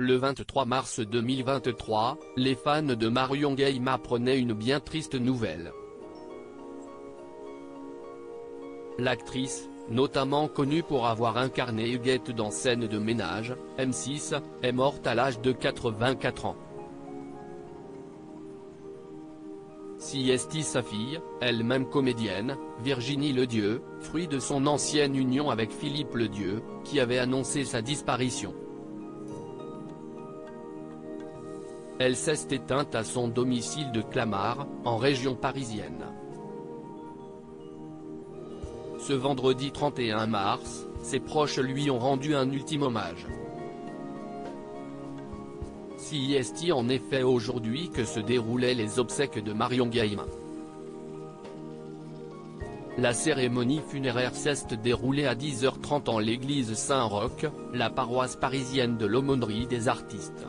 Le 23 mars 2023, les fans de Marion Game apprenaient une bien triste nouvelle. L'actrice, notamment connue pour avoir incarné Huguette dans Scène de ménage, M6, est morte à l'âge de 84 ans. Sa fille, elle-même comédienne, Virginie Ledieu, fruit de son ancienne union avec Philippe Ledieu, qui avait annoncé sa disparition. Elle s'est éteinte à son domicile de Clamart, en région parisienne. Ce vendredi 31 mars, ses proches lui ont rendu un ultime hommage. C'est en effet aujourd'hui que se déroulaient les obsèques de Marion Game. La cérémonie funéraire s'est déroulée à 10h30 en l'église Saint-Roch, la paroisse parisienne de l'Aumônerie des Artistes.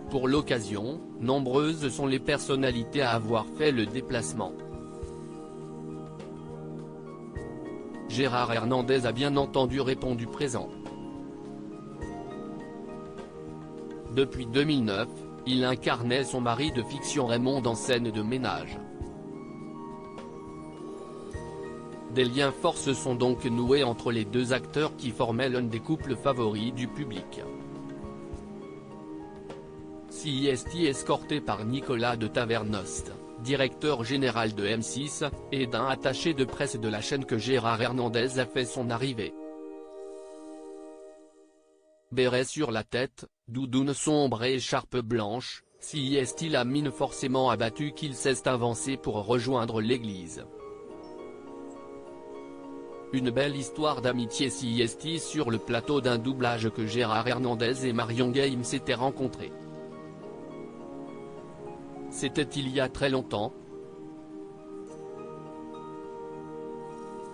Pour l'occasion, nombreuses sont les personnalités à avoir fait le déplacement. Gérard Hernandez a bien entendu répondu présent. Depuis 2009, il incarnait son mari de fiction Raymond dans Scène de ménage. Des liens forts se sont donc noués entre les deux acteurs qui formaient l'un des couples favoris du public. Escorté par Nicolas de Tavernost, directeur général de M6, et d'un attaché de presse de la chaîne que Gérard Hernandez a fait son arrivée. Béret sur la tête, doudoune sombre et écharpe blanche, la mine forcément abattue qu'il s'est avancé pour rejoindre l'église. Une belle histoire d'amitié sur le plateau d'un doublage que Gérard Hernandez et Marion Game s'étaient rencontrés. C'était il y a très longtemps.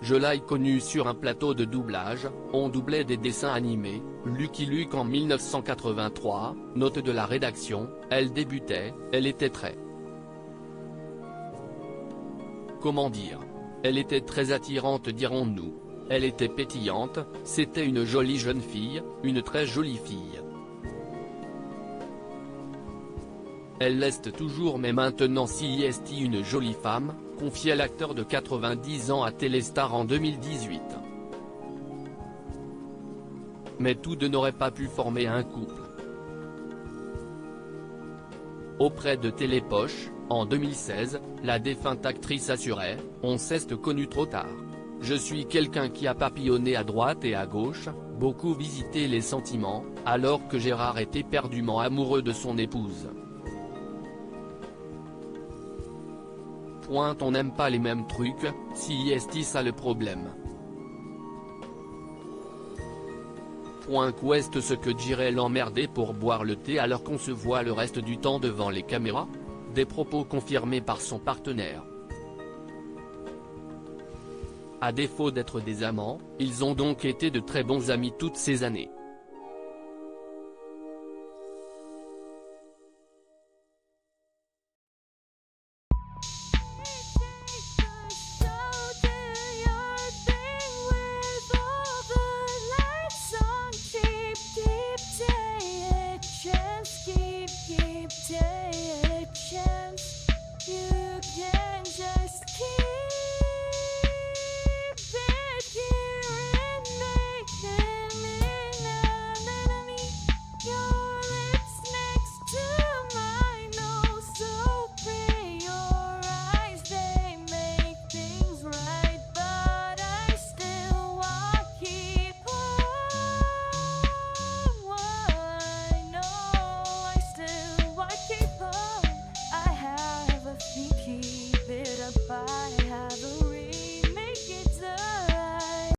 Je l'ai connue sur un plateau de doublage, on doublait des dessins animés, Lucky Luke en 1983, note de la rédaction, elle débutait, elle était très... Comment dire? Elle était très attirante dirons-nous. Elle était pétillante, c'était une jolie jeune fille, une très jolie fille. Elle l'est toujours mais maintenant une jolie femme, confiait l'acteur de 90 ans à Téléstar en 2018. Mais tous deux n'auraient pas pu former un couple. Auprès de Télépoche, en 2016, la défunte actrice assurait « On s'est connus trop tard. Je suis quelqu'un qui a papillonné à droite et à gauche, beaucoup visité les sentiments, alors que Gérard était éperdument amoureux de son épouse. On n'aime pas les mêmes trucs, ça le problème. Qu'est-ce ce que dirait l'emmerdé pour boire le thé alors qu'on se voit le reste du temps devant les caméras? Des propos confirmés par son partenaire. À défaut d'être des amants, ils ont donc été de très bons amis toutes ces années.